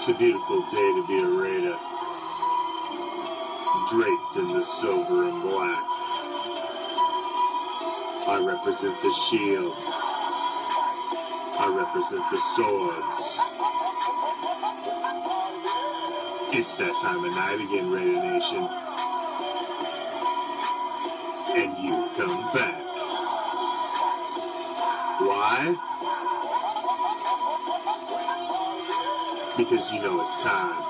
It's a beautiful day to be a raider, draped in the silver and black. I represent the shield. I represent the swords. It's that time of night again, Raider Nation. And you come back. Why? Because you know it's time.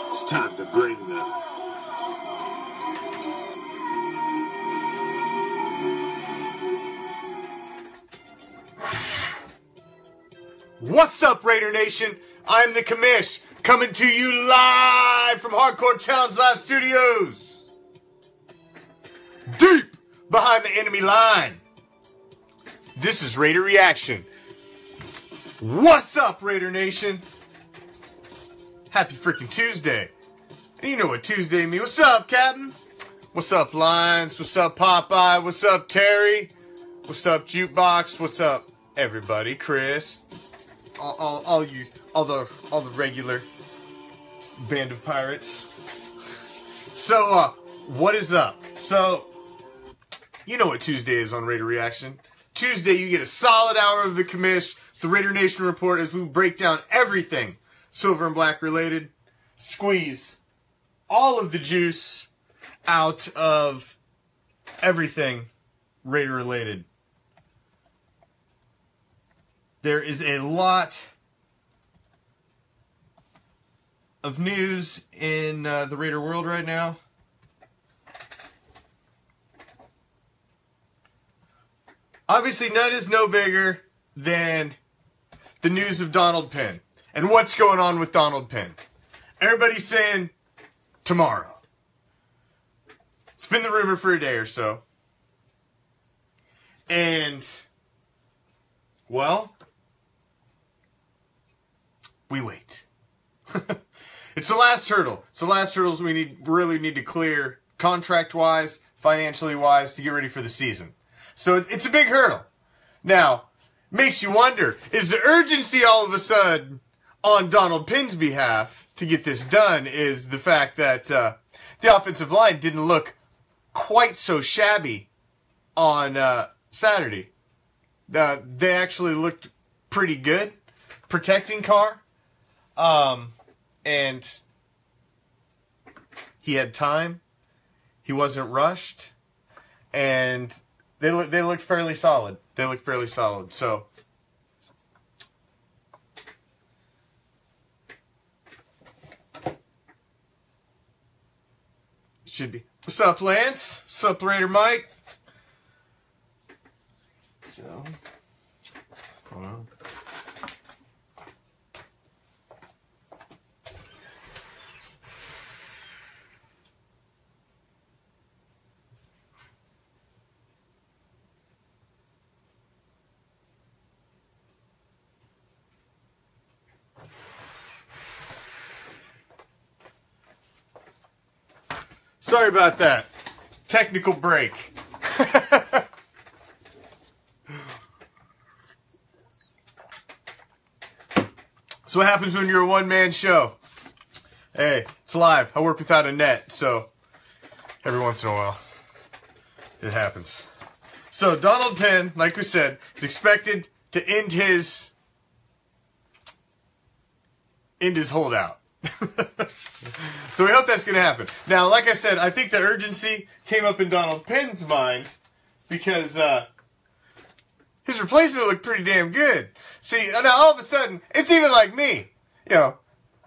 It's time to bring them. What's up, Raider Nation? I'm the Commish, coming to you live from Hardcore Challenge Live Studios. Deep behind the enemy line. This is Raider Reaction. What's up, Raider Nation? Happy freaking Tuesday. And you know what Tuesday means. What's up, Captain? What's up, Lions? What's up, Popeye? What's up, Terry? What's up, Jukebox? What's up, everybody? Chris? All the regular band of pirates. So, what is up? So, you know what Tuesday is on Raider Reaction. Tuesday, you get a solid hour of the Commish, the Raider Nation Report, as we break down everything silver and black related, squeeze all of the juice out of everything Raider related. There is a lot of news in the Raider world right now. Obviously, none is no bigger than the news of Donald Penn and what's going on with Donald Penn. Everybody's saying tomorrow. It's been the rumor for a day or so. And, well, we wait. It's the last hurdle. It's the last hurdles we really need to clear, contract-wise, financially-wise, to get ready for the season. So it's a big hurdle. Now, makes you wonder, is the urgency all of a sudden on Donald Penn's behalf to get this done is the fact that the offensive line didn't look quite so shabby on Saturday. They actually looked pretty good protecting Carr. And he had time. He wasn't rushed. And they looked fairly solid. They looked fairly solid. So should be. What's up, Lance? What's up, Raider Mike? So, hold on. Sorry about that. Technical break. So what happens when you're a one-man show? Hey, it's live. I work without a net, so every once in a while it happens. So Donald Penn, like we said, is expected to end his holdout. So we hope that's going to happen. Now, like I said, I think the urgency came up in Donald Penn's mind because his replacement looked pretty damn good. See, now all of a sudden, it's even like me. You know,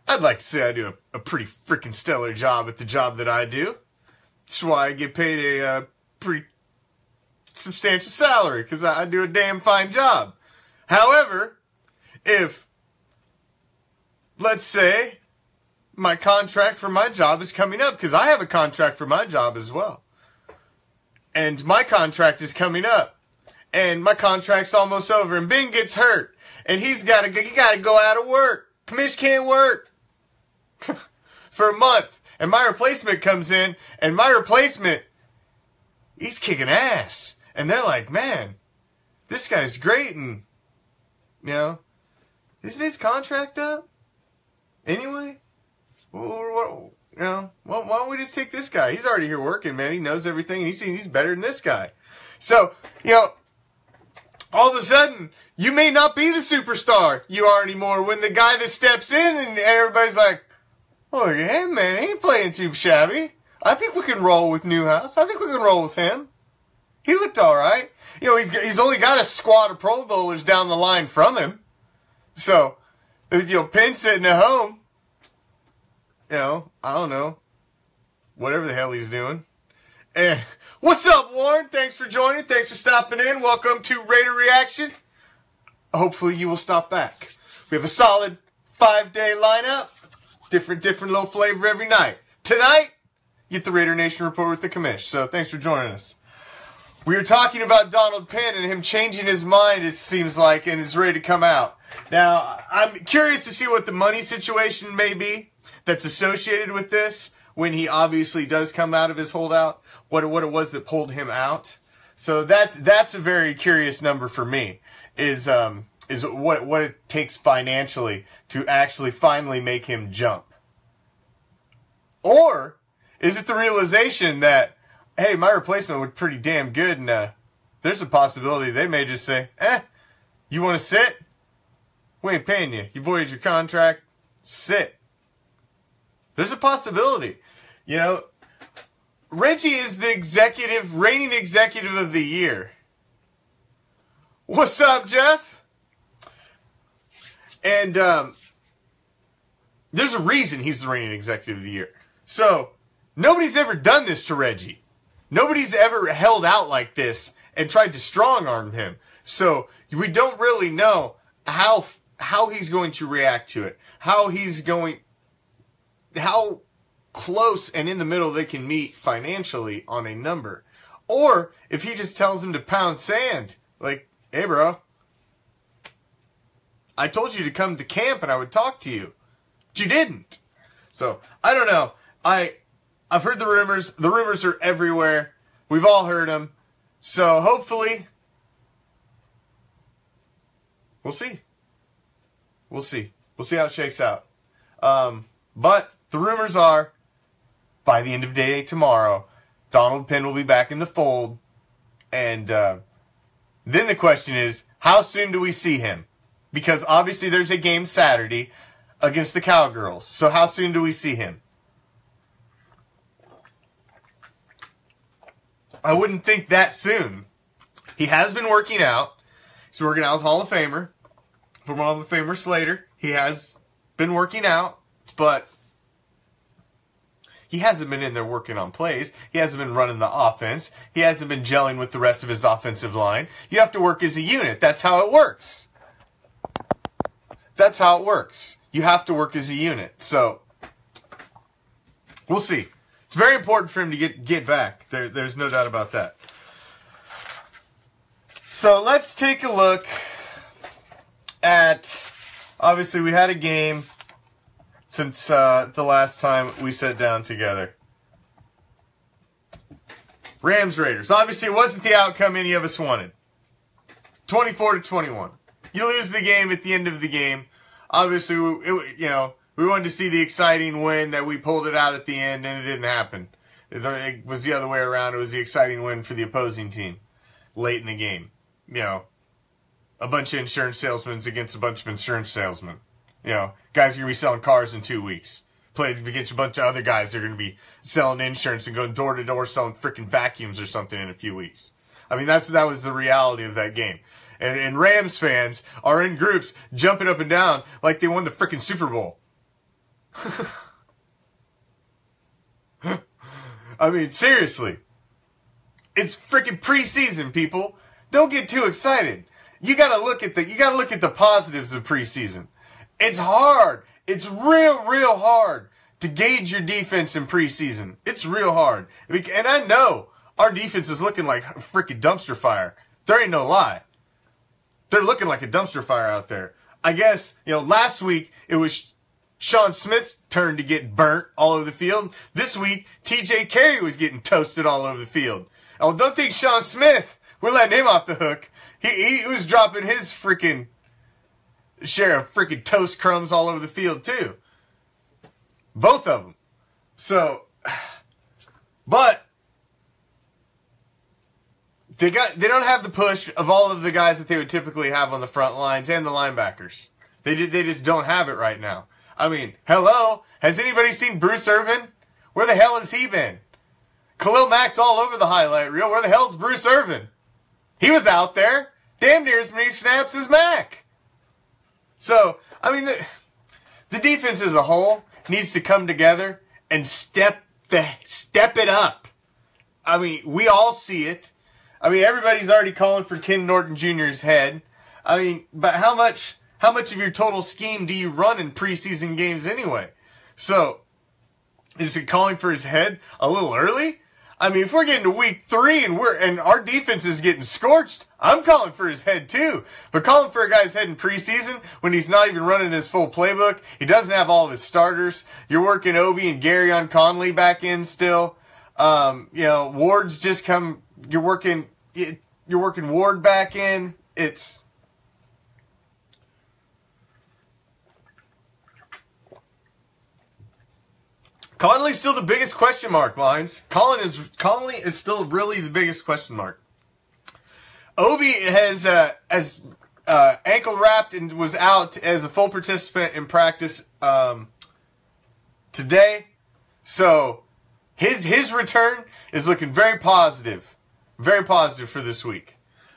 I'd like to say I do a pretty freaking stellar job at the job that I do. That's why I get paid a pretty substantial salary, because I do a damn fine job. However, if, let's say, my contract for my job is coming up, because I have a contract for my job as well. And my contract is coming up. And my contract's almost over. And Ben gets hurt. And he gotta go out of work. Commish can't work for a month. And my replacement comes in. And my replacement, he's kicking ass. And they're like, man, this guy's great. And, you know, isn't his contract up? Anyway, why don't we just take this guy? He's already here working, man. He knows everything, and he's better than this guy. So, all of a sudden, you may not be the superstar you are anymore when the guy that steps in and everybody's like, oh, hey, man, he ain't playing too shabby. I think we can roll with Newhouse. I think we can roll with him. He looked all right. He's only got a squad of Pro Bowlers down the line from him. So, Penn sitting at home, I don't know, whatever the hell he's doing. And what's up, Warren? Thanks for joining. Thanks for stopping in. Welcome to Raider Reaction. Hopefully you will stop back. We have a solid 5-day lineup. Different little flavor every night. Tonight, you get the Raider Nation Report with the Commish. So thanks for joining us. We were talking about Donald Penn and him changing his mind, it seems like, and is ready to come out. Now, I'm curious to see what the money situation may be that's associated with this when he obviously does come out of his holdout, what it was that pulled him out. So that's a very curious number for me, is what it takes financially to actually finally make him jump. Or is it the realization that, hey, my replacement looked pretty damn good, and there's a possibility they may just say, you want to sit? We ain't paying you. You voided your contract. Sit. There's a possibility. Reggie is the reigning executive of the year. What's up, Jeff? And there's a reason he's the reigning executive of the year. So, nobody's ever done this to Reggie. Nobody's ever held out like this and tried to strong-arm him. So, we don't really know how he's going to react to it. How close and in the middle they can meet financially on a number. Or if he just tells him to pound sand. Like, hey, bro, I told you to come to camp and I would talk to you. But you didn't. So, I don't know. I've heard the rumors. The rumors are everywhere. We've all heard them. So, hopefully, we'll see. We'll see. We'll see how it shakes out. But the rumors are, by the end of day tomorrow, Donald Penn will be back in the fold. And then the question is, how soon do we see him? Because obviously there's a game Saturday against the Cowgirls. So how soon do we see him? I wouldn't think that soon. He has been working out. He's working out with Hall of Famer. From Hall of Famer Slater. He has been working out, but he hasn't been in there working on plays. He hasn't been running the offense. He hasn't been gelling with the rest of his offensive line. You have to work as a unit. That's how it works. That's how it works. You have to work as a unit. So, we'll see. It's very important for him to get back. There's no doubt about that. So, let's take a look at, obviously we had a game since the last time we sat down together. Rams Raiders. Obviously it wasn't the outcome any of us wanted. 24-21. You lose the game at the end of the game. Obviously, we wanted to see the exciting win that we pulled it out at the end, and it didn't happen. It was the other way around. It was the exciting win for the opposing team late in the game. A bunch of insurance salesmen against a bunch of insurance salesmen. Guys are going to be selling cars in 2 weeks. Play against a bunch of other guys that are going to be selling insurance and going door to door selling freaking vacuums or something in a few weeks. I mean, that was the reality of that game. And Rams fans are in groups jumping up and down like they won the freaking Super Bowl. I mean, seriously. It's freaking preseason, people. Don't get too excited. You gotta look at the positives of preseason. It's hard. It's real hard to gauge your defense in preseason. It's real hard. And I know our defense is looking like a freaking dumpster fire. There ain't no lie. They're looking like a dumpster fire out there. I guess, last week it was Sean Smith's turn to get burnt all over the field. This week, TJ Carey was getting toasted all over the field. Oh, don't think Sean Smith, we're letting him off the hook. He was dropping his freaking share of freaking toast crumbs all over the field too. Both of them. So, but they don't have the push of all of the guys that they would typically have on the front lines and the linebackers. They just don't have it right now. I mean, hello, has anybody seen Bruce Irvin? Where the hell has he been? Khalil Mack's all over the highlight reel. Where the hell's Bruce Irvin? He was out there, damn near as many snaps as Mack. So, I mean, the defense as a whole needs to come together and step it up. I mean, we all see it. I mean, everybody's already calling for Ken Norton Jr.'s head. I mean, but how much of your total scheme do you run in preseason games anyway? So, is it calling for his head a little early? I mean, if we're getting to week 3 and our defense is getting scorched, I'm calling for his head too. But calling for a guy's head in preseason when he's not even running his full playbook, he doesn't have all of his starters. You're working Obi and Gary on Conley back in still. You know, Ward's just come. You're working Ward back in. It's Conley's still the biggest question mark, Lines. Conley is still really the biggest question mark. Obi has ankle wrapped and was out as a full participant in practice today. So his return is looking very positive for this week.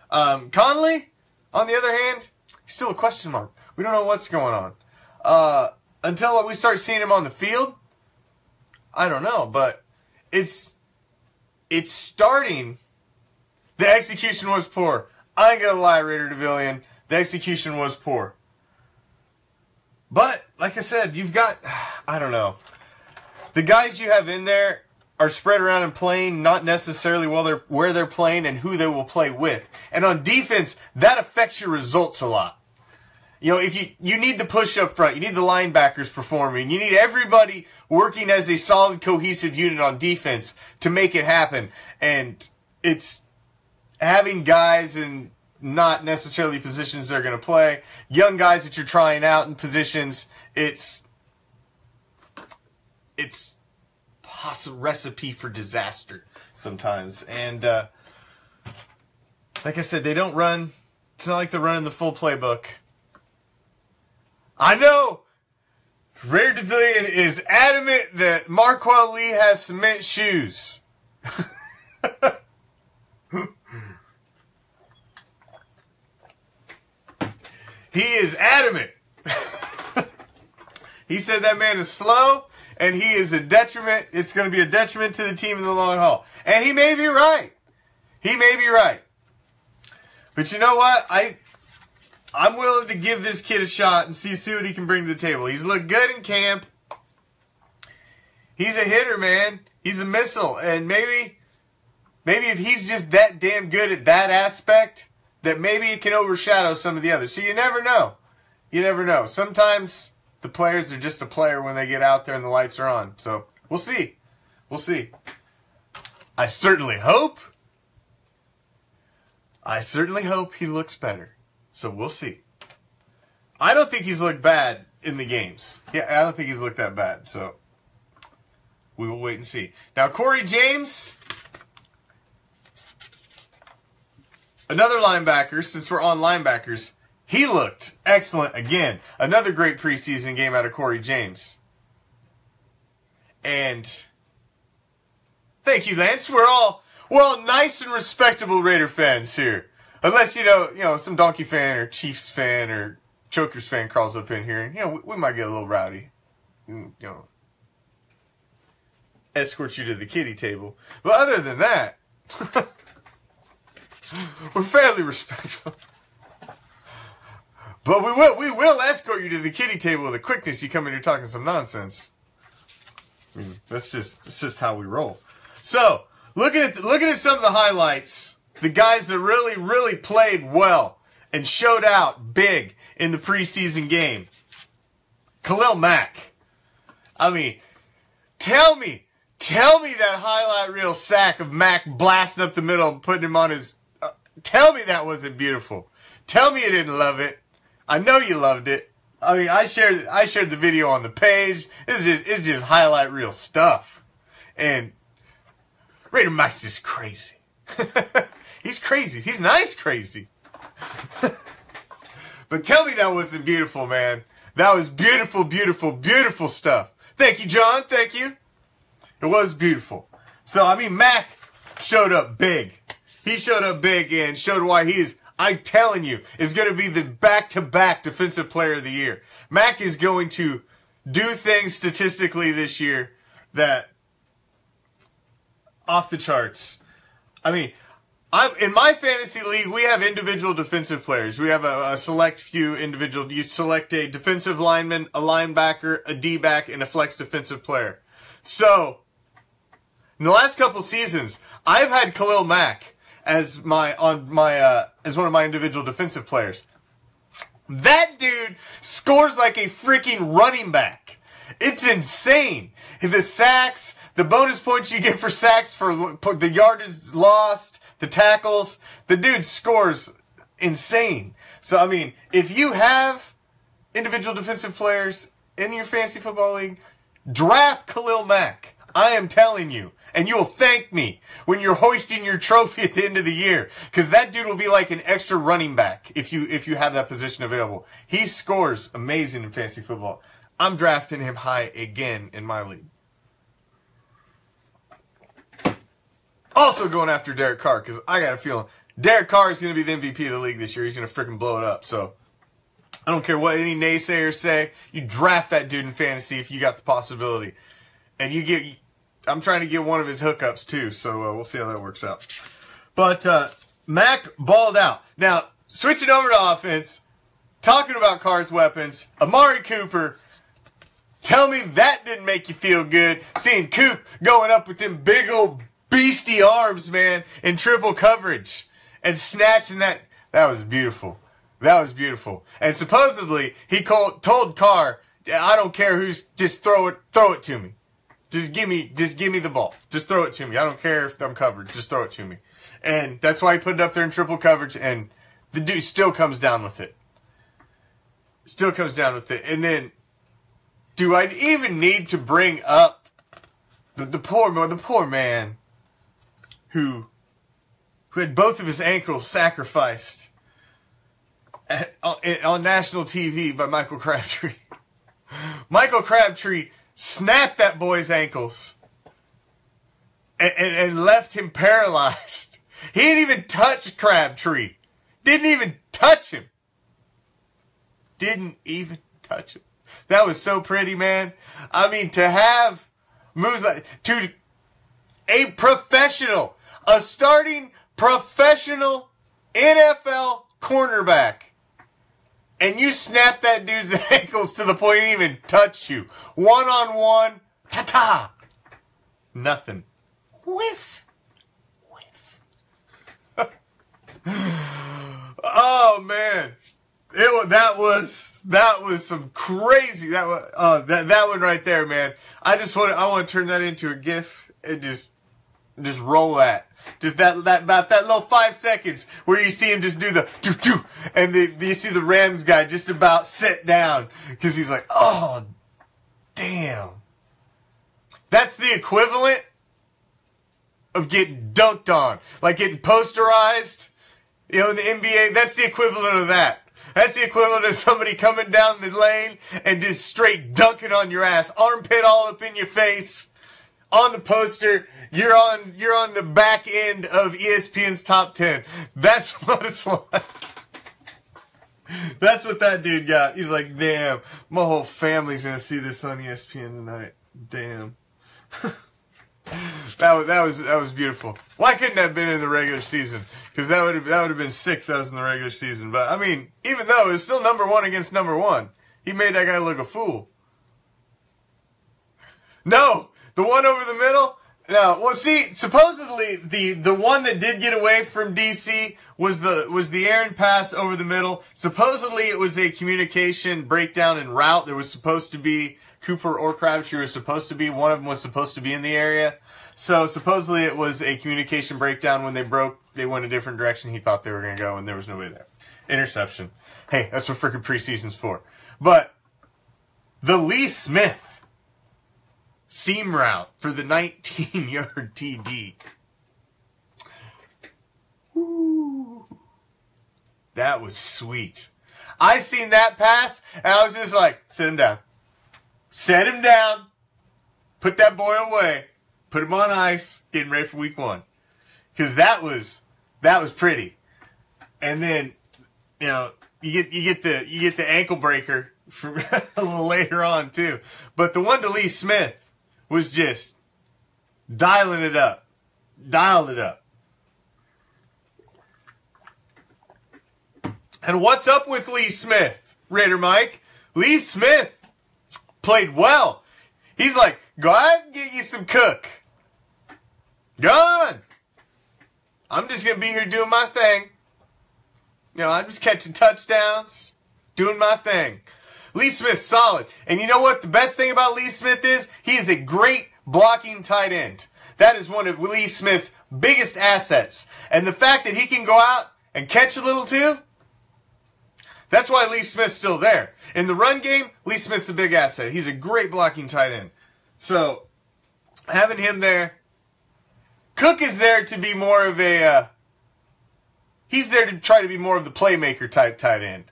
Conley, on the other hand, he's still a question mark. We don't know what's going on until we start seeing him on the field. I don't know, but it's starting. The execution was poor. I ain't gonna lie, Raider Devillion. The execution was poor. But, like I said, you've got, I don't know. The guys you have in there are spread around and playing, not necessarily where they're playing and who they will play with. And on defense, that affects your results a lot. You know, if you need the push up front, you need the linebackers performing, you need everybody working as a solid, cohesive unit on defense to make it happen. And it's having guys in not necessarily positions they're going to play, young guys that you're trying out in positions, it's possible recipe for disaster sometimes. And like I said, they don't run. It's not like they're running the full playbook. I know Raider Devillion is adamant that Marquel Lee has cement shoes. He is adamant. He said that man is slow and he is a detriment. It's going to be a detriment to the team in the long haul. And he may be right. He may be right. But you know what? I'm willing to give this kid a shot and see what he can bring to the table. He's looked good in camp. He's a hitter, man. He's a missile. And maybe if he's just that damn good at that aspect, that maybe it can overshadow some of the others. So you never know. You never know. Sometimes the players are just a player when they get out there and the lights are on. So we'll see. We'll see. I certainly hope he looks better. So we'll see. I don't think he's looked bad in the games. Yeah, I don't think he's looked that bad. So we will wait and see. Now, Corey James, another linebacker, since we're on linebackers, he looked excellent again. Another great preseason game out of Corey James. And thank you, Lance. We're all nice and respectable Raider fans here. Unless, you know, some Donkey fan or Chiefs fan or Chokers fan crawls up in here, and, we might get a little rowdy. Escort you to the kiddie table. But other than that, we're fairly respectful. But we will escort you to the kiddie table with a quickness you come in here talking some nonsense. I mean, that's just how we roll. So, looking at some of the highlights. The guys that really, really played well and showed out big in the preseason game. Khalil Mack. I mean, tell me that highlight reel sack of Mack blasting up the middle and putting him on his... tell me that wasn't beautiful. Tell me you didn't love it. I know you loved it. I mean, I shared the video on the page. It's just highlight reel stuff. And Raider Mike's just crazy. He's crazy. He's nice crazy. But tell me that wasn't beautiful, man. That was beautiful, beautiful, beautiful stuff. Thank you, John. Thank you. It was beautiful. So, I mean, Mac showed up big. He showed up big and showed why he is, I'm telling you, is going to be the back-to-back Defensive Player of the Year. Mac is going to do things statistically this year that off the charts. I mean, in my fantasy league, we have individual defensive players. We have a select few individual. You select a defensive lineman, a linebacker, a D-back, and a flex defensive player. So, in the last couple seasons, I've had Khalil Mack as one of my individual defensive players. That dude scores like a freaking running back. It's insane. The sacks, the bonus points you get for sacks, for the yardage lost, the tackles, the dude scores insane. So, I mean, if you have individual defensive players in your fantasy football league, draft Khalil Mack. I am telling you. And you will thank me when you're hoisting your trophy at the end of the year. Because that dude will be like an extra running back if you have that position available. He scores amazing in fantasy football. I'm drafting him high again in my league. Also going after Derek Carr, because I got a feeling Derek Carr is going to be the MVP of the league this year. He's going to freaking blow it up. So I don't care what any naysayers say. You draft that dude in fantasy if you got the possibility. And you get... I'm trying to get one of his hookups too, so we'll see how that works out. But Mac balled out. Now, switching over to offense, talking about Carr's weapons, Amari Cooper, tell me that didn't make you feel good, seeing Coop going up with them big old beastie arms, man, in triple coverage, and snatching that. That was beautiful. That was beautiful. And supposedly, he told Carr, I don't care who's, just throw it to me. Just give me the ball. Just throw it to me. I don't care if I'm covered. Just throw it to me. And that's why he put it up there in triple coverage, and the dude still comes down with it. Still comes down with it. And then, do I even need to bring up the poor man who had both of his ankles sacrificed on national TV by Michael Crabtree? Michael Crabtree snapped that boy's ankles and left him paralyzed. He didn't even touch Crabtree. Didn't even touch him. Didn't even touch him. That was so pretty, man. I mean, to have moves like, to a professional, a starting professional NFL cornerback, and you snap that dude's ankles to the point he didn't even touch you. One-on-one, ta-ta. Nothing. Whiff. Whiff. Oh, man. That was some crazy. That one right there, man. I want to turn that into a GIF and just roll that. Just about that little 5 seconds where you see him just do the doo-doo, and you see the Rams guy just about sit down because he's like, oh, damn. That's the equivalent of getting dunked on, like getting posterized. You know, in the NBA, that's the equivalent of that. That's the equivalent of somebody coming down the lane and just straight dunking on your ass, armpit all up in your face. On the poster, you're on the back end of ESPN's top 10. That's what it's like. That's what that dude got. He's like, damn, my whole family's gonna see this on ESPN tonight. Damn. That was beautiful. Why couldn't that have been in the regular season? Because that would have been sick if that was in the regular season. But I mean, even though it's still #1 against #1, he made that guy look a fool. No. The one over the middle? No. Well, see, supposedly the one that did get away from DC was the Aaron pass over the middle. Supposedly it was a communication breakdown en route. There was supposed to be Cooper or Crabtree was supposed to be. One of them was supposed to be in the area. So supposedly it was a communication breakdown. When they went a different direction. He thought they were going to go, and there was nobody there. Interception. Hey, that's what freaking preseason's for. But The Lee Smith seam route for the 19-yard TD. Woo. That was sweet. I seen that pass, and I was just like, sit him down. Set him down. Put that boy away. Put him on ice. Getting ready for week 1. Because that was pretty. And then, you know, you get the ankle breaker for a little later on too. But the one to Lee Smith was just dialing it up. Dialed it up. And what's up with Lee Smith, Raider Mike? Lee Smith played well. He's like, go out and get you some cook. Go on. I'm just going to be here doing my thing. You know, I'm just catching touchdowns, doing my thing. Lee Smith's solid. And you know what the best thing about Lee Smith is? He is a great blocking tight end. That is one of Lee Smith's biggest assets. And the fact that he can go out and catch a little too, that's why Lee Smith's still there. In the run game, Lee Smith's a big asset. He's a great blocking tight end. So, having him there, Cook is there to be more of a, he's there to try to be more of the playmaker type tight end.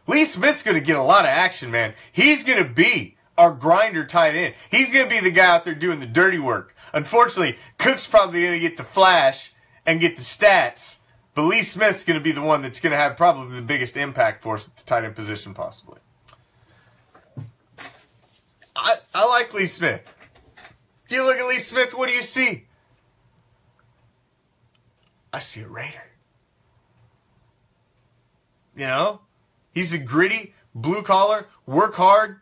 Lee Smith's going to get a lot of action, man. He's going to be our grinder tight end. He's going to be the guy out there doing the dirty work. Unfortunately, Cook's probably going to get the flash and get the stats, but Lee Smith's going to be the one that's going to have probably the biggest impact for us at the tight end position possibly. I like Lee Smith. If you look at Lee Smith, what do you see? I see a Raider. You know? He's a gritty, blue-collar, work hard.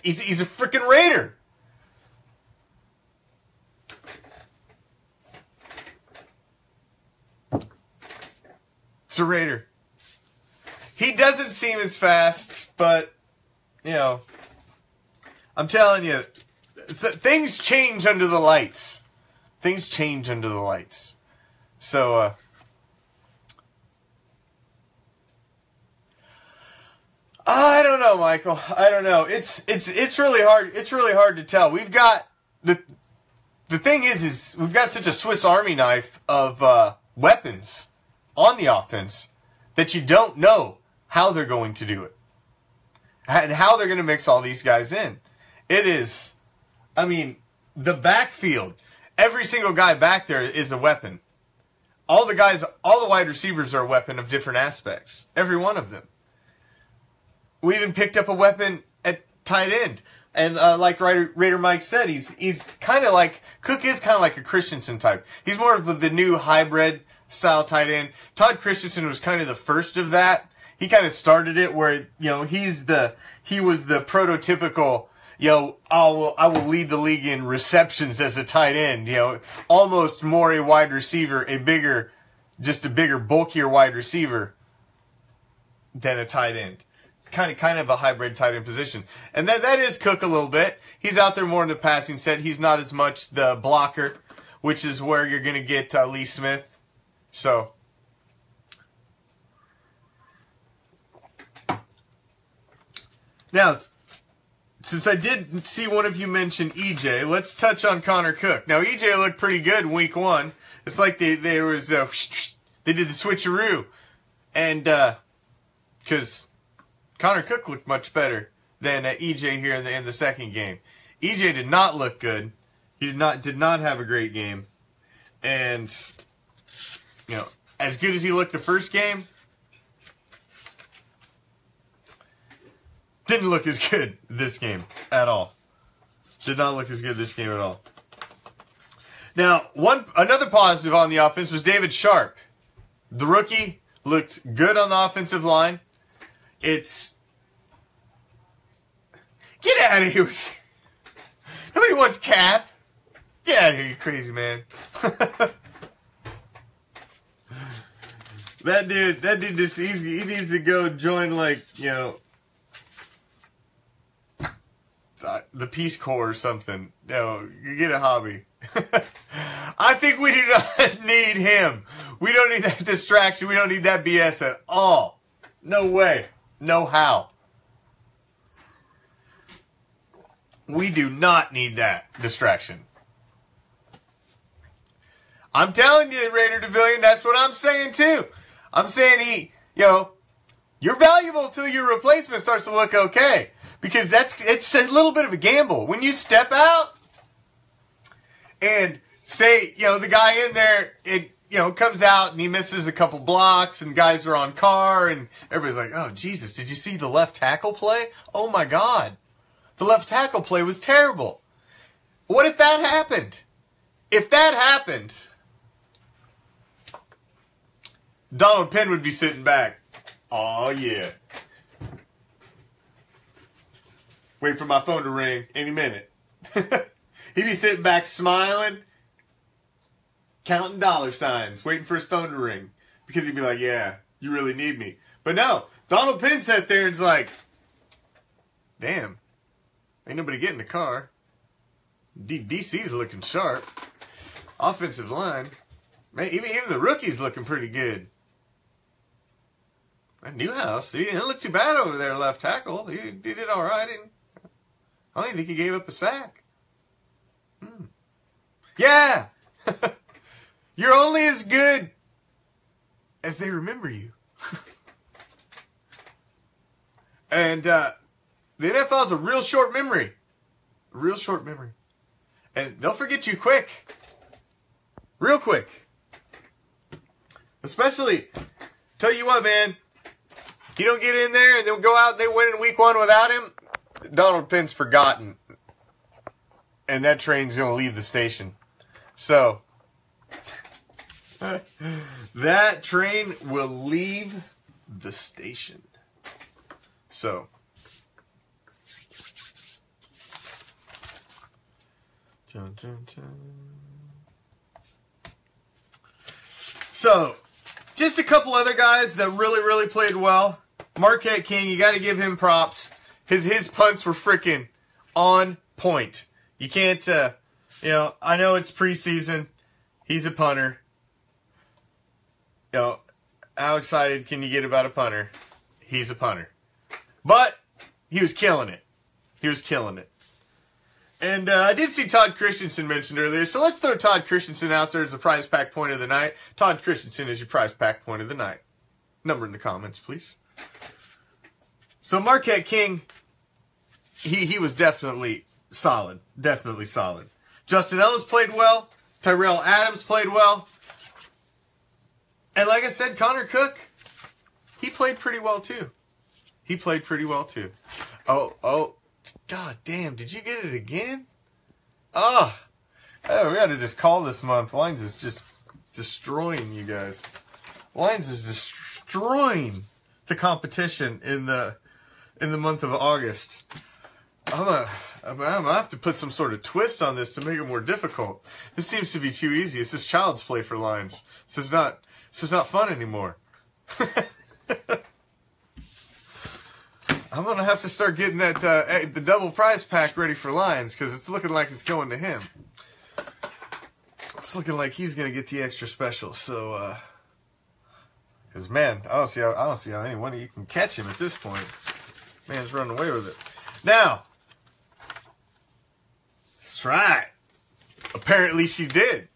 He's a freaking Raider. It's a Raider. He doesn't seem as fast, but, you know, I'm telling you, things change under the lights. Things change under the lights. So, I don't know, Michael. I don't know. It's really hard. It's really hard to tell. We've got the thing is we've got such a Swiss Army knife of weapons on the offense that you don't know how they're going to do it and how they're going to mix all these guys in. It is, I mean, the backfield. Every single guy back there is a weapon. All the guys, all the wide receivers are a weapon of different aspects. Every one of them. We even picked up a weapon at tight end. And like Raider Mike said, he's kind of like, Cook is kind of like a Christensen type. He's more of the new hybrid style tight end. Todd Christensen was kind of the first of that. He kind of started it where, you know, he was the prototypical, you know, I will lead the league in receptions as a tight end, you know, almost more a wide receiver, just a bigger, bulkier wide receiver than a tight end. It's kind of a hybrid tight end position. And that is Cook a little bit. He's out there more in the passing set. He's not as much the blocker, which is where you're going to get Lee Smith. So, now, since I did see one of you mention EJ, let's touch on Connor Cook. Now, EJ looked pretty good in week 1. It's like they did the switcheroo. And, because Connor Cook looked much better than EJ here in the second game. EJ did not look good. He did not have a great game. And, you know, as good as he looked the first game, didn't look as good this game at all. Did not look as good this game at all. Now, another positive on the offense was David Sharp. The rookie looked good on the offensive line. Get out of here. Nobody wants Cap. Get out of here, you crazy man. That dude just, he needs to go join, like, you know, the Peace Corps or something. No, you get a hobby. I think we do not need him. We don't need that distraction. We don't need that BS at all. No way. No how. We do not need that distraction. I'm telling you, Raider Pavilion, that's what I'm saying too. I'm saying you're valuable until your replacement starts to look okay. Because it's a little bit of a gamble. When you step out and say, the guy in there, comes out and he misses a couple blocks and guys are on car and everybody's like, oh, Jesus, did you see the left tackle play? Oh, my God. The left tackle play was terrible. What if that happened? If that happened, Donald Penn would be sitting back. Oh, yeah. Wait for my phone to ring any minute. He'd be sitting back smiling, counting dollar signs, waiting for his phone to ring. Because he'd be like, yeah, you really need me. But no, Donald Penn sat there and is like, damn, ain't nobody getting the car. DC's looking sharp. Offensive line. Man, even the rookie's looking pretty good. And Newhouse, he didn't look too bad over there left tackle. He did all right. I don't even think he gave up a sack. Yeah! You're only as good as they remember you. And the NFL has a real short memory. A real short memory. And they'll forget you quick. Real quick. Especially, tell you what, man. You don't get in there and they'll go out and they win in week 1 without him. Donald Penn's forgotten. And that train's going to leave the station. So, that train will leave the station. So, dun, dun, dun. So, just a couple other guys that really, really played well. Marquette King, you got to give him props. His punts were freaking on point. You can't, I know it's preseason. He's a punter. How excited can you get about a punter? He's a punter. But he was killing it. He was killing it. And I did see Todd Christensen mentioned earlier, so let's throw Todd Christensen out there as a prize pack point of the night. Todd Christensen is your prize pack point of the night. Number in the comments, please. So Marquette King, he was definitely solid. Definitely solid. Justin Ellis played well. Tyrell Adams played well. And like I said, Connor Cook, he played pretty well too. He played pretty well too. Oh, God damn, did you get it again? Oh, we got to just call this month. Lines is just destroying you guys. Lines is destroying the competition in the month of August. I'm gonna have to put some sort of twist on this to make it more difficult. This seems to be too easy. This is child's play for Lines. This is not fun anymore. I'm gonna have to start getting that the double prize pack ready for Lines because it's looking like it's going to him. It's looking like he's gonna get the extra special. So, because man, I don't see how anyone of you can catch him at this point. Man's running away with it. Now, that's right. Apparently she did.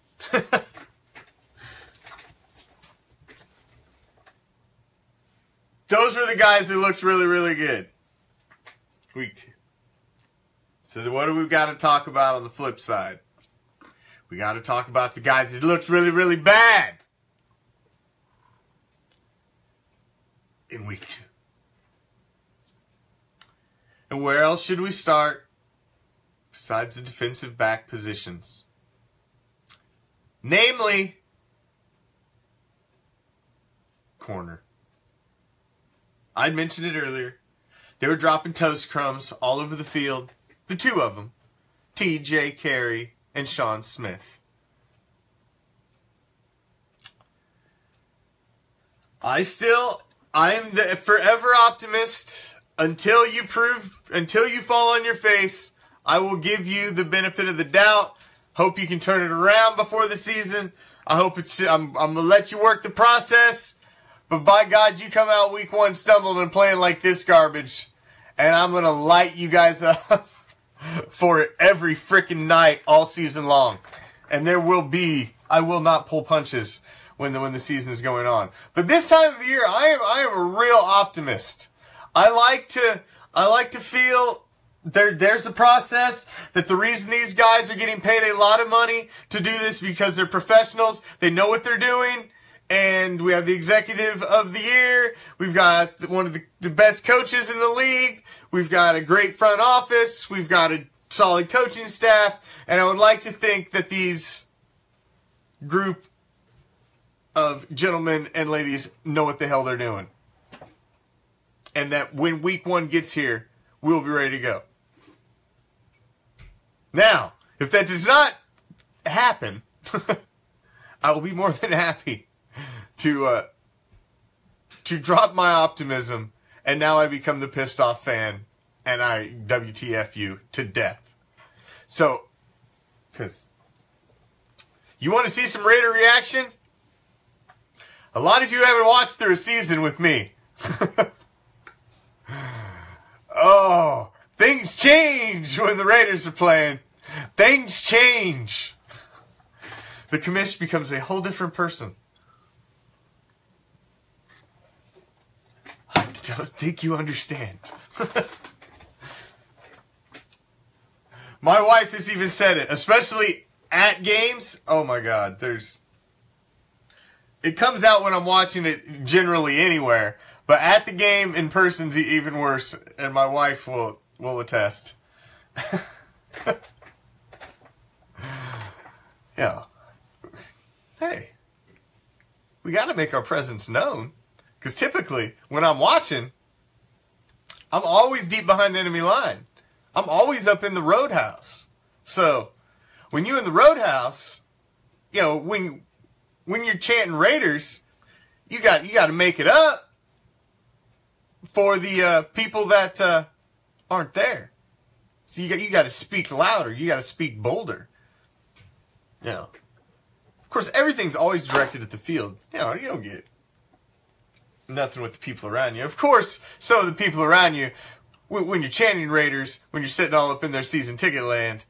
Those were the guys that looked really, really good. Week 2. So what do we got to talk about on the flip side? We got to talk about the guys that looked really, really bad in week 2. And where else should we start besides the defensive back positions? Namely, corner. I'd mentioned it earlier. They were dropping toast crumbs all over the field. The two of them, T.J. Carey and Sean Smith. I am the forever optimist. Until you fall on your face, I will give you the benefit of the doubt. Hope you can turn it around before the season. I'm going to let you work the process. But by God, you come out week 1 stumbling and playing like this garbage, and I'm going to light you guys up for it every freaking night all season long. And I will not pull punches when the season is going on. But this time of the year, I am a real optimist. I like to feel there's a process, that the reason these guys are getting paid a lot of money to do this because they're professionals, they know what they're doing, and we have the executive of the year, we've got one of the best coaches in the league, we've got a great front office, we've got a solid coaching staff, and I would like to think that these group of gentlemen and ladies know what the hell they're doing. And that when week 1 gets here, we'll be ready to go. Now, if that does not happen, I will be more than happy to drop my optimism, and now I become the pissed off fan, and I WTF you to death. So, because you want to see some Raider reaction? A lot of you haven't watched through a season with me. Oh, things change when the Raiders are playing. Things change. The Commish becomes a whole different person. I don't think you understand. My wife has even said it, especially at games. Oh my God, it comes out when I'm watching it generally anywhere. But at the game, in person's even worse, and my wife will attest. Yeah. Hey, we got to make our presence known. Because typically, when I'm watching, I'm always deep behind the enemy line. I'm always up in the roadhouse. So, when you're in the roadhouse, you know, when you're chanting Raiders, you got to make it up for the people that aren't there. So you got to speak louder. You got to speak bolder. You know, of course, everything's always directed at the field. You know, you don't get nothing with the people around you. Of course, some of the people around you, when you're chanting Raiders, when you're sitting all up in their season ticket land,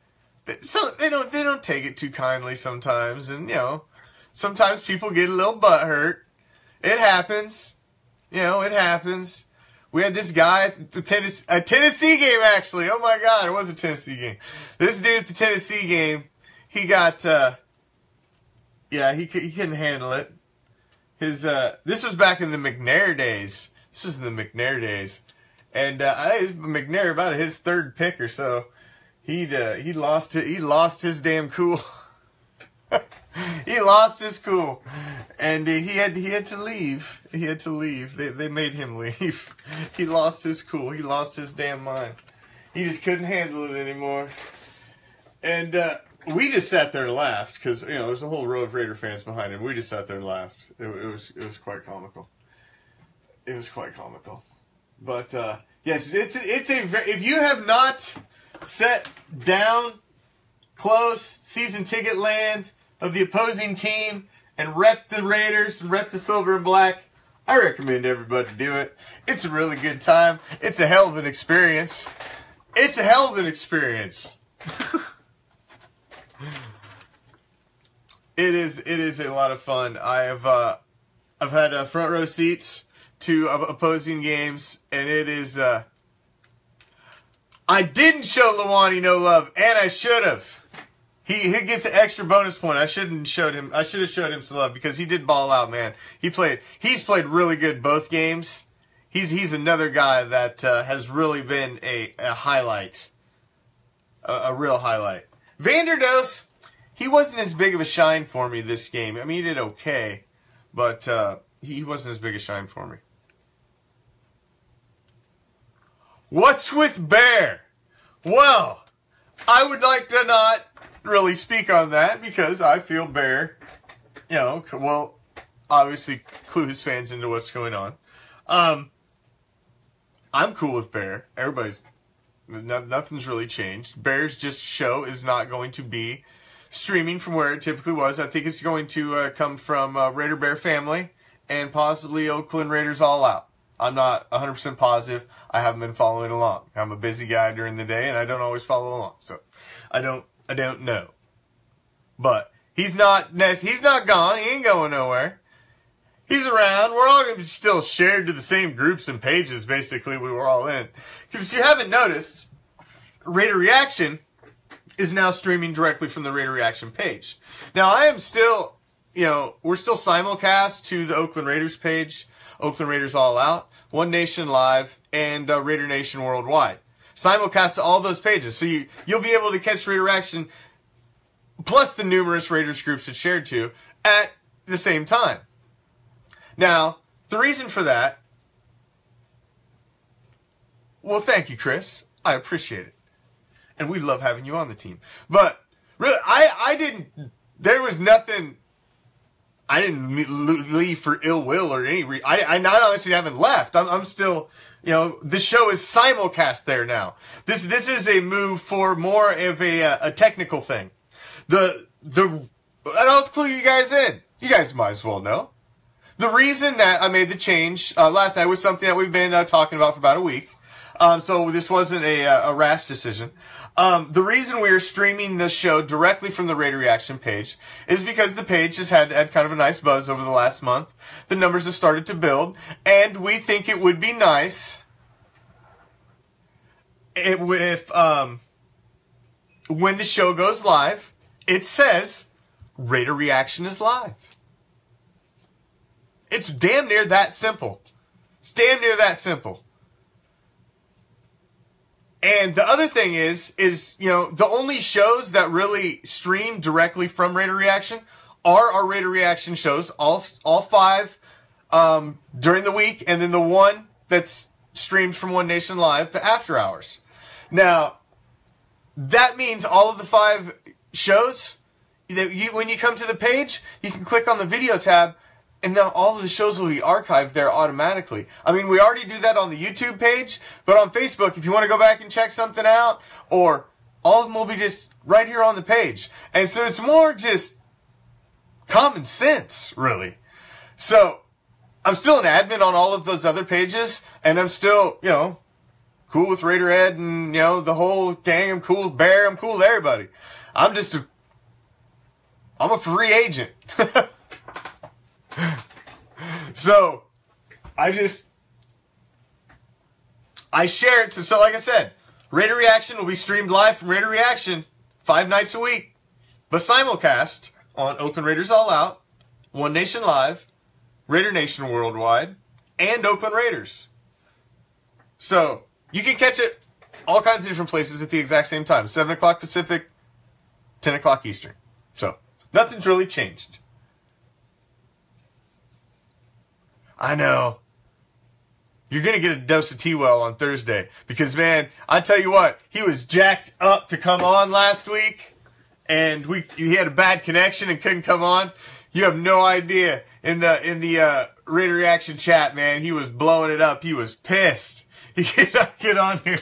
they don't take it too kindly sometimes, and you know, sometimes people get a little butthurt. It happens. You know, it happens. We had this guy at the Tennessee game, actually. Oh my God, it was a Tennessee game. This dude at the Tennessee game, he got, he couldn't handle it. This was back in the McNair days. This was in the McNair days. And, McNair, about his 3rd pick or so, he lost his damn cool. He lost his cool, and he had to leave. He had to leave. They made him leave. He lost his cool. He lost his damn mind. He just couldn't handle it anymore. And we just sat there and laughed because you know there's a whole row of Raider fans behind him. We just sat there and laughed. It was quite comical. It was quite comical. But yes, if you have not sat down close season ticket land of the opposing team and rep the Raiders and rep the silver and black, I recommend everybody do it. It's a really good time. It's a hell of an experience. It's a hell of an experience. It is a lot of fun. I've had front row seats to opposing games, and it is. I didn't show Lawani no love, and I should have. He gets an extra bonus point. I should have showed him some love because he did ball out, man. He's played really good both games. He's another guy that has really been a highlight, a real highlight. Vanderdoes, he wasn't as big of a shine for me this game. I mean, he did okay, but he wasn't as big a shine for me. What's with Bear? Well, I would like to not really speak on that because I feel Bear, you know, well, obviously clue his fans into what's going on. I'm cool with Bear. Nothing's really changed. Bear's show is not going to be streaming from where it typically was. I think it's going to come from Raider Bear Family and possibly Oakland Raiders All Out. I'm not 100% positive. I haven't been following along. I'm a busy guy during the day, and I don't always follow along, so I don't know. But he's not gone. He ain't going nowhere. He's around. We're all going to be still shared to the same groups and pages, basically, we were all in. Because if you haven't noticed, Raider Reaction is now streaming directly from the Raider Reaction page. Now, I am still, we're still simulcast to the Oakland Raiders page, Oakland Raiders All Out, One Nation Live, and Raider Nation Worldwide. Simulcast to all those pages. So you'll be able to catch Raider Reaction, plus the numerous Raiders groups it's shared to, at the same time. Now, the reason for that, well, thank you, Chris. I appreciate it. And we love having you on the team. But, really, there was nothing, I didn't leave for ill will or any reason. I not honestly haven't left. I'm still, the show is simulcast there now. This is a move for more of a technical thing. I don't clue you guys in. You guys might as well know. The reason that I made the change last night was something that we've been talking about for about a week. So this wasn't a rash decision. The reason we're streaming the show directly from the Raider Reaction page is because the page has had kind of a nice buzz over the last month. The numbers have started to build, and we think it would be nice if when the show goes live, it says Raider Reaction is live. It's damn near that simple. It's damn near that simple. And the other thing is, the only shows that really stream directly from Raider Reaction are our Raider Reaction shows, all 5 during the week, and then the one that's streamed from One Nation Live, the After Hours. Now, that means all of the 5 shows, when you come to the page, you can click on the video tab, and now all of the shows will be archived there automatically. I mean, we already do that on the YouTube page, but on Facebook, if you want to go back and check something out, or all of them will be just right here on the page. And so it's more just common sense, really. So I'm still an admin on all of those other pages, and I'm still, cool with Raider Ed and, the whole gang. I'm cool with Bear. I'm cool with everybody. I'm a free agent. So, I share it. So like I said, Raider Reaction will be streamed live from Raider Reaction 5 nights a week, but simulcast on Oakland Raiders All Out, One Nation Live, Raider Nation Worldwide, and Oakland Raiders. So, you can catch it all kinds of different places at the exact same time. 7 o'clock Pacific, 10 o'clock Eastern. So, nothing's really changed. I know. You're going to get a dose of T-Well on Thursday. Because, man, I tell you what, he was jacked up to come on last week. And he had a bad connection and couldn't come on. You have no idea. In the Raider Reaction chat, man, he was blowing it up. He was pissed. He could not get on here.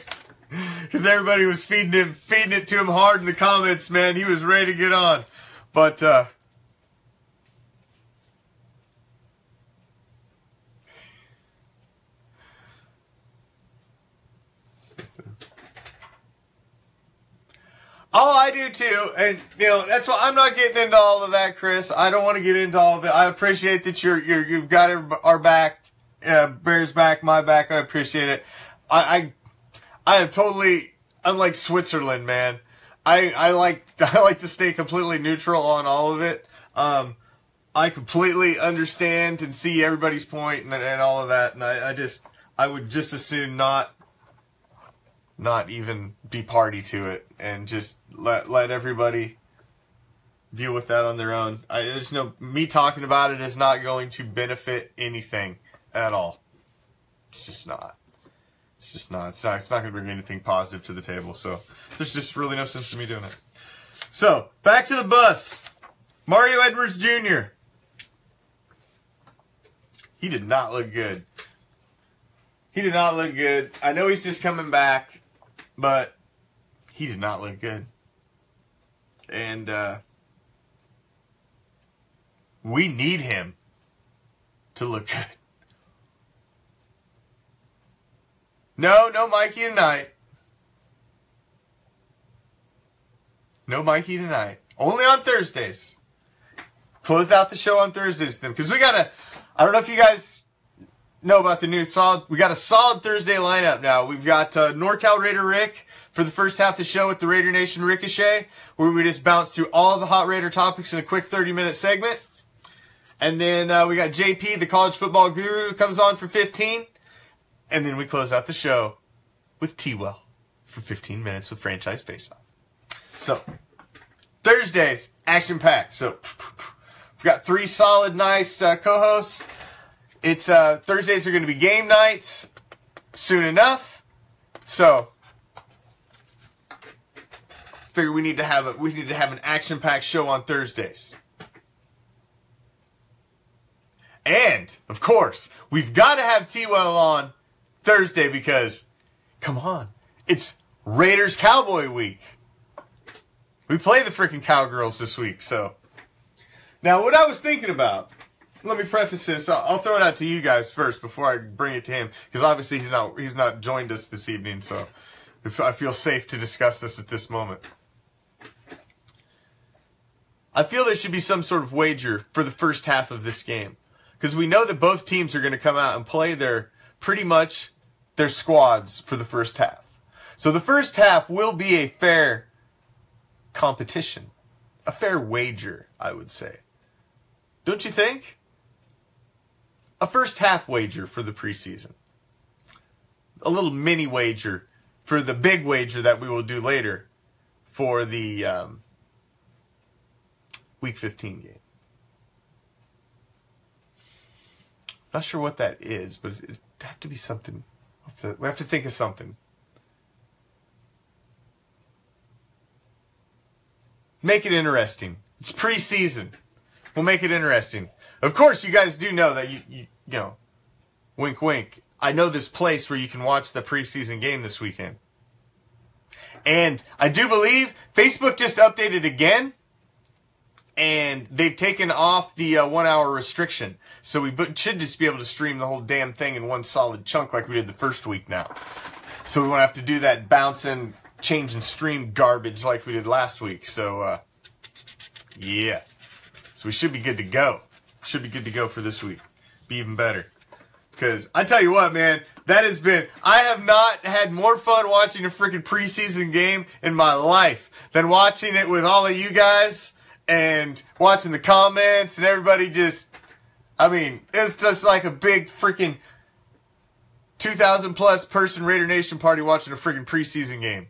Because everybody was feeding it to him hard in the comments, man. He was ready to get on. But, oh, I do too, and that's why I'm not getting into all of that, Chris. I don't want to get into all of it. I appreciate that you've got our back, Bear's back, my back. I appreciate it. I am totally. I'm like Switzerland, man. I like to stay completely neutral on all of it. I completely understand and see everybody's point and all of that, and I would just as soon not even be party to it and just let everybody deal with that on their own. There's me talking about it is not going to benefit anything at all. It's just not. It's not going to bring anything positive to the table. So there's just really no sense in me doing it. So back to the bus. Mario Edwards Jr. He did not look good. He did not look good. I know he's just coming back. But he did not look good. And we need him to look good. No Mikey tonight. No Mikey tonight. Only on Thursdays. Close out the show on Thursdays then. Because we got I don't know if you guys know about the new we got a solid Thursday lineup now. We've got NorCal Raider Rick for the first half of the show with the Raider Nation Ricochet, where we just bounce through all of the hot Raider topics in a quick 30-minute segment. And then we got JP, the college football guru, who comes on for 15. And then we close out the show with T-Well for 15 minutes with Franchise Face-Off. So, Thursdays, action-packed. So, we've got 3 solid, nice co-hosts. It's Thursdays are going to be game nights soon enough. So, figure we need to have an action-packed show on Thursdays. And, of course, we've got to have T-Well on Thursday because, come on, it's Raiders Cowboy Week. We play the freaking Cowgirls this week, so. Now, what I was thinking about, let me preface this. I'll throw it out to you guys first before I bring it to him, because obviously he's not joined us this evening, so I feel safe to discuss this at this moment. I feel there should be some sort of wager for the first half of this game, because we know that both teams are going to come out and play pretty much their squads for the first half. So the first half will be a fair competition, a fair wager, I would say. Don't you think? A first half wager for the preseason. A little mini wager for the big wager that we will do later for the Week 15 game. Not sure what that is, but it'd have to be something. We have to think of something. Make it interesting. It's preseason. We'll make it interesting. Of course, you guys do know that you know, wink, wink. I know this place where you can watch the preseason game this weekend. And I do believe Facebook just updated again. And they've taken off the 1 hour restriction. So we should just be able to stream the whole damn thing in one solid chunk like we did the first week now. So we won't have to do that bouncing, change and stream garbage like we did last week. So, yeah. So we should be good to go. Should be good to go for this week. Be even better. Because I tell you what, man, I have not had more fun watching a freaking preseason game in my life than watching it with all of you guys. And watching the comments and everybody just, it's just like a big freaking 2,000 plus person Raider Nation party watching a freaking preseason game.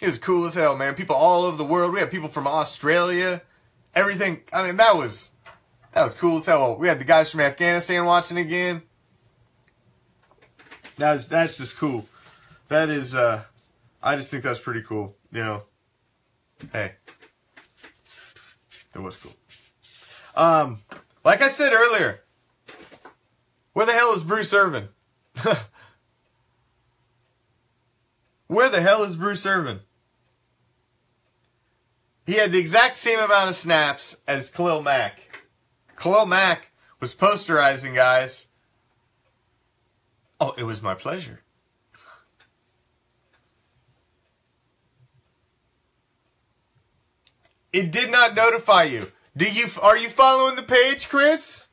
It was cool as hell, man. People all over the world. We had people from Australia. Everything. That was cool as hell. We had the guys from Afghanistan watching again. That's just cool. That is, I just think that's pretty cool. You know, hey. It was cool. Like I said earlier, where the hell is Bruce Irvin? Where the hell is Bruce Irvin? He had the exact same amount of snaps as Khalil Mack. Khalil Mack was posterizing, guys. Oh, it was my pleasure. It did not notify you. Are you following the page, Chris?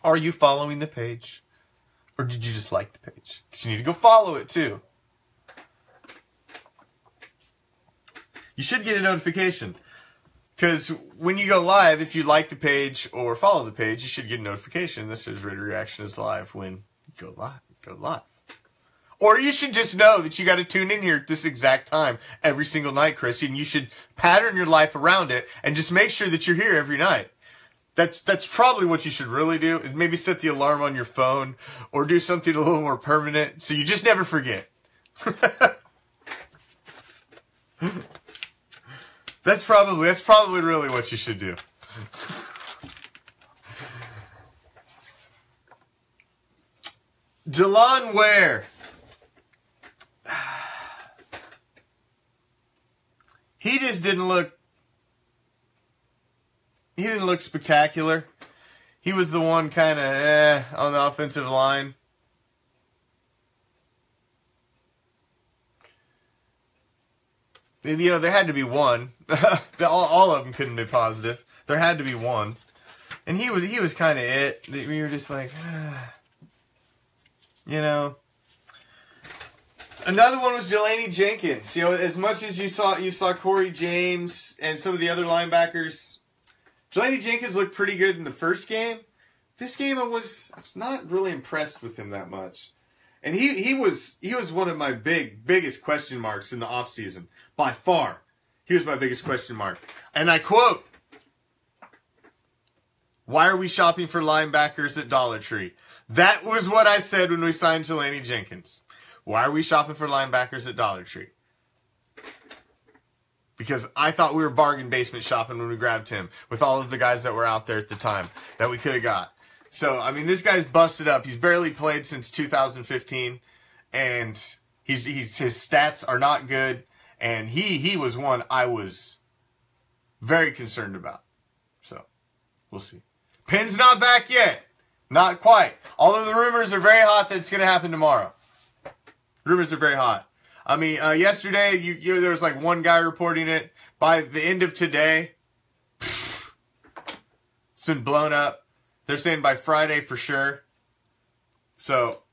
Are you following the page? Or did you just like the page? Because you need to go follow it too. You should get a notification. Because when you go live, if you like the page or follow the page, you should get a notification that says Raider Reaction is live when you go live. Go live. Or you should just know that you got to tune in here at this exact time every single night, Chris, and you should pattern your life around it and just make sure that you're here every night. That's probably what you should really do, is maybe set the alarm on your phone or do something a little more permanent so you just never forget. That's probably really what you should do. Jalon Ware. He just didn't look spectacular. he was the one kind of on the offensive line. You know, there had to be one. all of them couldn't be positive. There had to be one. And he was kind of it. We were just like, you know. Another one was Jelani Jenkins. You know, as much as you saw Corey James and some of the other linebackers, Jelani Jenkins looked pretty good in the first game. This game I was not really impressed with him that much. And he was one of my biggest question marks in the offseason. By far. He was my biggest question mark. And I quote, "Why are we shopping for linebackers at Dollar Tree?" That was what I said when we signed Jelani Jenkins. Why are we shopping for linebackers at Dollar Tree? Because I thought we were bargain basement shopping when we grabbed him with all of the guys that were out there at the time that we could have got. So, I mean, this guy's busted up. He's barely played since 2015, and his stats are not good, and he was one I was very concerned about. So, we'll see. Penn's not back yet. Not quite. Although the rumors are very hot that it's going to happen tomorrow. Rumors are very hot. I mean, yesterday, there was like one guy reporting it. By the end of today, it's been blown up. They're saying by Friday for sure. So,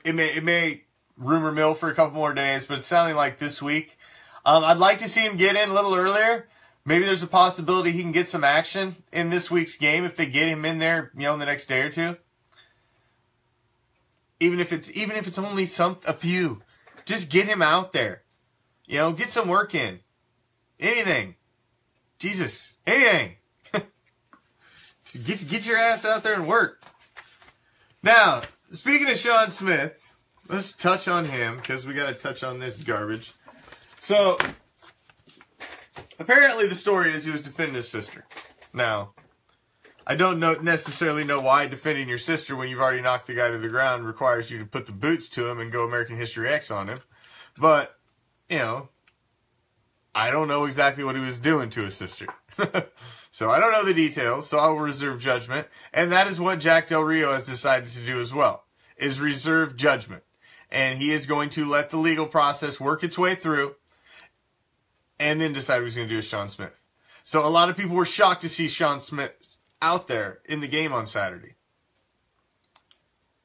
it may rumor mill for a couple more days, but it's sounding like this week. I'd like to see him get in a little earlier. Maybe there's a possibility he can get some action in this week's game if they get him in there, you know, in the next day or two. Even if it's only a few, just get him out there. You know, get some work in. Anything. Jesus, anything. Get your ass out there and work. Now, speaking of Sean Smith, let's touch on him because we got to touch on this garbage. So, apparently the story is he was defending his sister. Now, I don't necessarily know why defending your sister when you've already knocked the guy to the ground requires you to put the boots to him and go American History X on him. But, you know, I don't know exactly what he was doing to his sister. So I don't know the details, so I will reserve judgment. And that is what Jack Del Rio has decided to do as well, is reserve judgment. And he is going to let the legal process work its way through and then decide what he's going to do with Sean Smith. So a lot of people were shocked to see Sean Smith out there in the game on Saturday.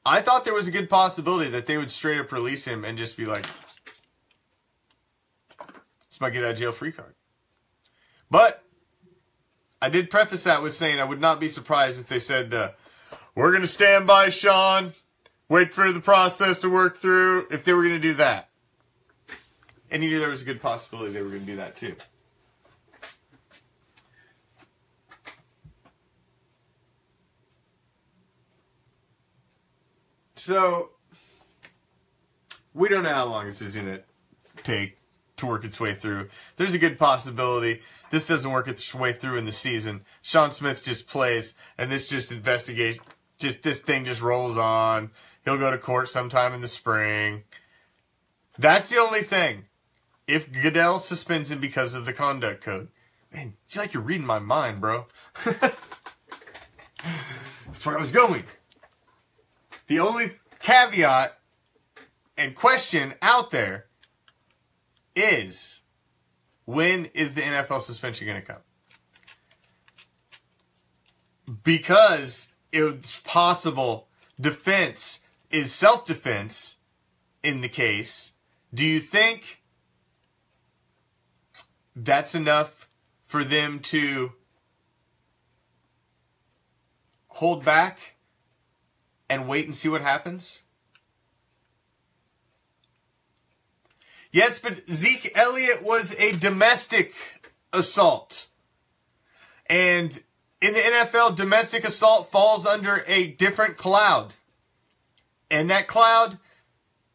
I thought there was a good possibility that they would straight up release him and just be like, it's my get out of jail free card. But I did preface that with saying I would not be surprised if they said, we're going to stand by Sean, wait for the process to work through, if they were going to do that. And he knew there was a good possibility they were going to do that too. So, we don't know how long this is going to take to work its way through. There's a good possibility this doesn't work its way through in the season. Sean Smith just plays, and this this thing just rolls on. He'll go to court sometime in the spring. That's the only thing. If Goodell suspends him because of the conduct code. Man, it's like you're reading my mind, bro. That's where I was going. The only caveat and question out there is, when is the NFL suspension going to come? Because it's possible defense is self-defense in the case. Do you think that's enough for them to hold back and wait and see what happens? Yes, but Zeke Elliott was a domestic assault. And in the NFL, domestic assault falls under a different cloud. And that cloud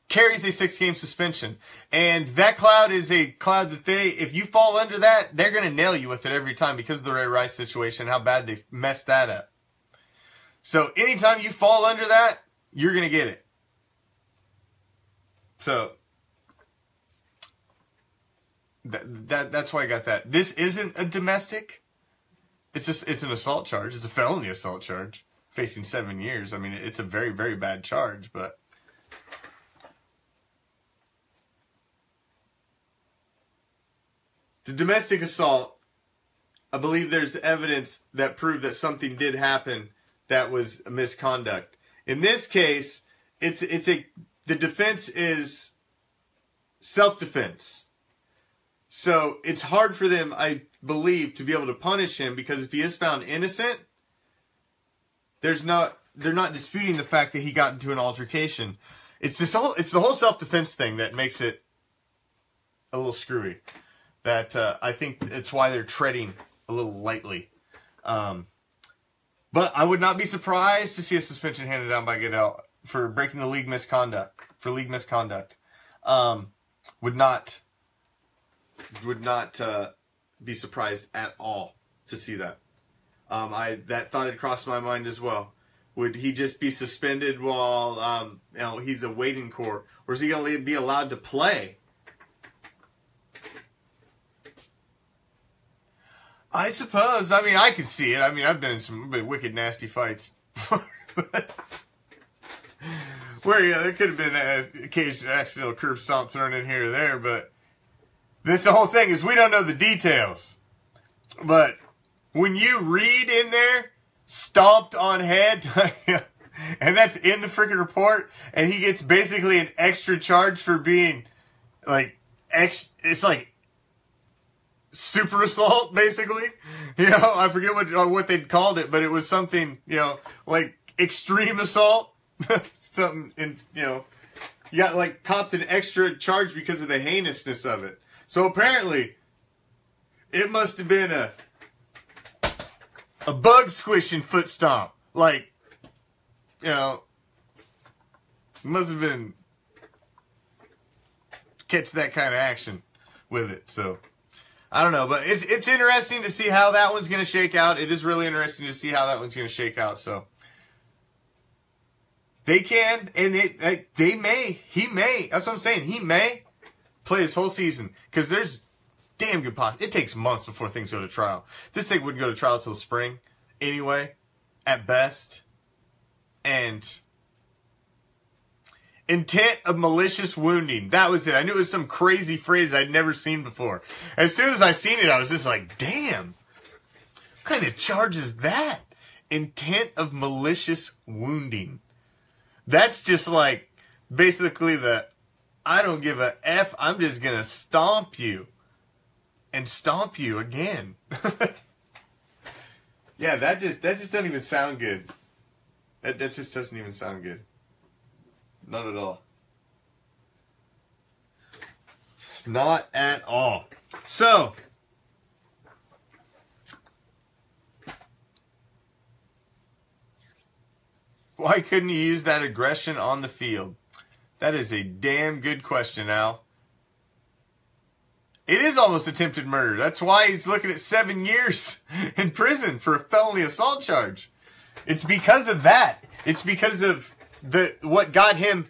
carries a 6-game suspension. And that cloud is a cloud that if you fall under that, they're going to nail you with it every time because of the Ray Rice situation, how bad they messed that up. So anytime you fall under that, you're going to get it. So that's why I got that. This isn't a domestic. It's an assault charge. It's a felony assault charge. facing 7 years. I mean, it's a very, very bad charge, but... The domestic assault, I believe there's evidence that proved that something did happen that was a misconduct. In this case, the defense is self-defense. So it's hard for them, I believe, to be able to punish him, because if he is found innocent, they're not disputing the fact that he got into an altercation. It's the whole self-defense thing that makes it a little screwy. That I think it's why they're treading a little lightly. But I would not be surprised to see a suspension handed down by Goodell for breaking the league misconduct. Would not be surprised at all to see that. That thought had crossed my mind as well. Would he just be suspended while he's awaiting court, or is he going to be allowed to play? I suppose. I mean, I can see it. I mean, I've been in some wicked, nasty fights where there could have been an occasional accidental curb stomp thrown in here or there, but that's the whole thing, is we don't know the details. But when you read in there, stomped on head, and that's in the freaking report, and he gets basically an extra charge for being, like, it's like super assault, basically. You know, I forget what they'd called it, but it was something, you know, like extreme assault. Something, you know, you got like copped an extra charge because of the heinousness of it. So apparently, it must have been a bug squishing foot stomp. Like, you know, it must have been catch that kind of action with it. So I don't know, but it's interesting to see how that one's going to shake out. It is really interesting to see how that one's going to shake out. So they can, and he may. That's what I'm saying. He may play this whole season, because there's damn good it takes months before things go to trial. This thing wouldn't go to trial till spring anyway, at best. And intent of malicious wounding. That was it. I knew it was some crazy phrase I'd never seen before. As soon as I seen it, I was just like, damn. What kind of charge is that? Intent of malicious wounding. That's just like basically I don't give a F, I'm just going to stomp you. And stomp you again. Yeah, that just doesn't even sound good. That just doesn't even sound good. Not at all. Not at all. So, why couldn't he use that aggression on the field? That is a damn good question, Al. It is almost attempted murder. That's why he's looking at 7 years in prison for a felony assault charge. It's because of that. It's because of what got him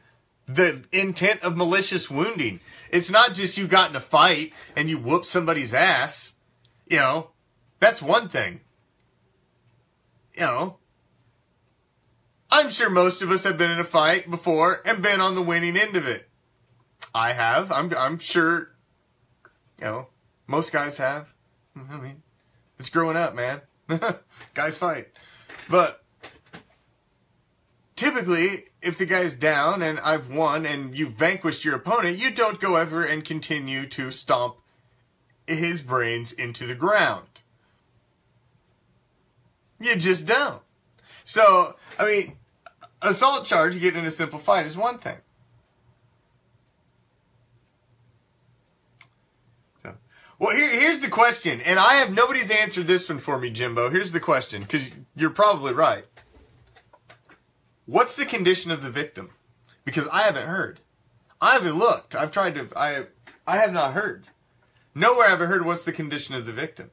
the intent of malicious wounding. It's not just you got in a fight and you whoop somebody's ass. You know, that's one thing. You know, I'm sure most of us have been in a fight before and been on the winning end of it. I have. I'm sure, you know, most guys have. I mean, it's growing up, man. Guys fight. But typically, if the guy's down and I've won and you've vanquished your opponent, you don't go ever and continue to stomp his brains into the ground. You just don't. So, I mean, assault charge, you get in a simple fight, is one thing. So, well, here's the question, and nobody's answered this one for me, Jimbo. Here's the question, because you're probably right. What's the condition of the victim? Because I haven't heard. I haven't looked. I've tried to. I have not heard. Nowhere have I heard what's the condition of the victim.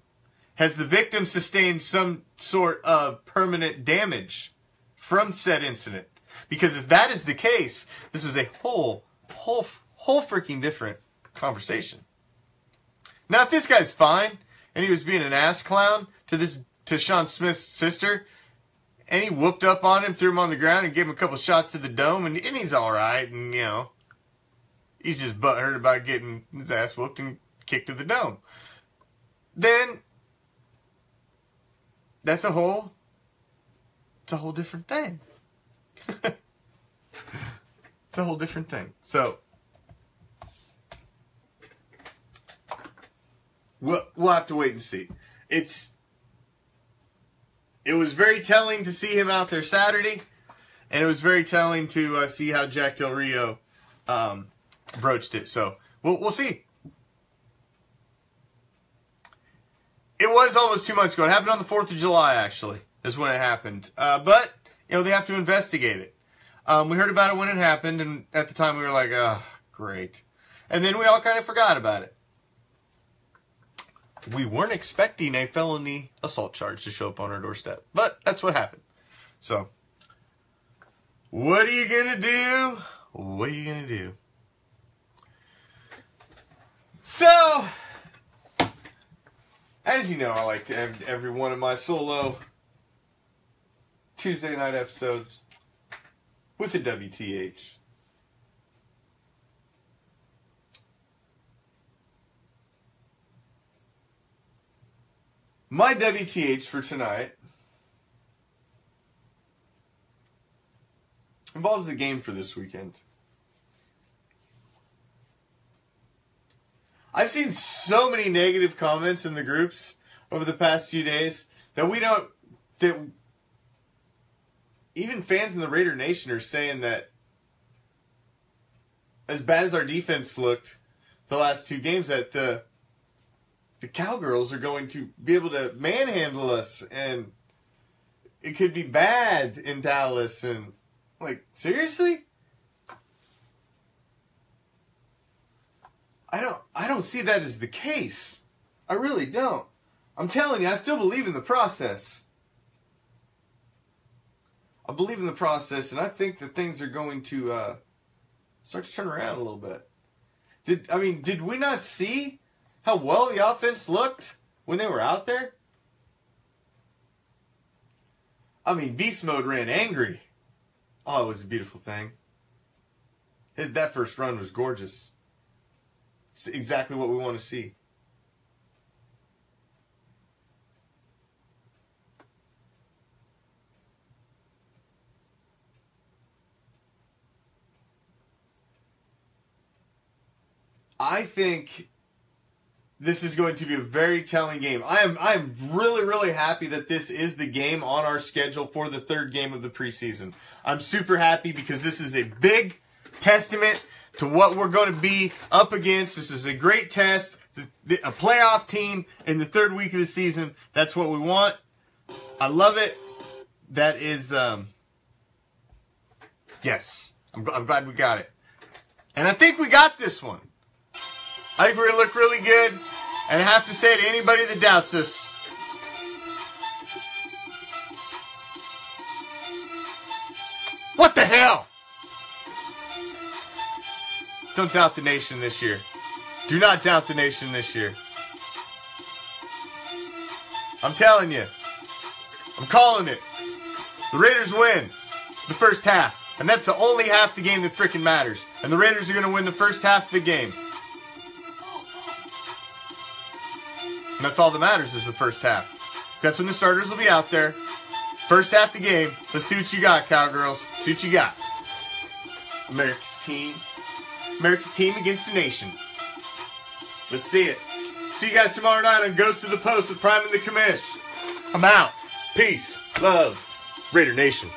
Has the victim sustained some sort of permanent damage from said incident? Because if that is the case, this is a whole freaking different conversation. Now, if this guy's fine and he was being an ass clown to Sean Smith's sister, And he whooped up on him, threw him on the ground, and gave him a couple shots to the dome, and he's all right. And, you know, he's just butthurt about getting his ass whooped and kicked to the dome. Then, it's a whole different thing. It's a whole different thing. So, we'll have to wait and see. It was very telling to see him out there Saturday, and it was very telling to see how Jack Del Rio broached it. So we'll see. It was almost 2 months ago. It happened on the 4th of July, actually, is when it happened. But you know, they have to investigate it. We heard about it when it happened, and at the time we were like, oh, great. And then we all kind of forgot about it. We weren't expecting a felony assault charge to show up on our doorstep, but that's what happened. So, what are you going to do? What are you going to do? So, as you know, I like to end every one of my solo Tuesday night episodes with a WTH. My WTH for tonight involves the game for this weekend. I've seen so many negative comments in the groups over the past few days that even fans in the Raider Nation are saying that as bad as our defense looked the last two games, that the Cowgirls are going to be able to manhandle us, and it could be bad in Dallas. And, like, seriously? I don't see that as the case. I really don't. I'm telling you, I still believe in the process. I believe in the process, and I think that things are going to start to turn around a little bit. Did we not see how well the offense looked when they were out there? I mean, Beast Mode ran angry. Oh, it was a beautiful thing. That first run was gorgeous. It's exactly what we want to see. I think this is going to be a very telling game. I'm really, really happy that this is the game on our schedule for the third game of the preseason. I'm super happy because this is a big testament to what we're going to be up against. This is a great test. A playoff team in the third week of the season. That's what we want. I love it. That is, yes. I'm glad we got it. And I think we got this one. I think we're going to look really good. And I have to say to anybody that doubts us, what the hell? Don't doubt the nation this year. Do not doubt the nation this year. I'm telling you. I'm calling it. The Raiders win the first half. And that's the only half the game that freaking matters. And the Raiders are going to win the first half of the game. And that's all that matters is the first half. That's when the starters will be out there. First half of the game. Let's see what you got, Cowgirls. See what you got. America's team. America's team against the nation. Let's see it. See you guys tomorrow night on Ghost of the Post with Prime and the Commish. I'm out. Peace. Love. Raider Nation.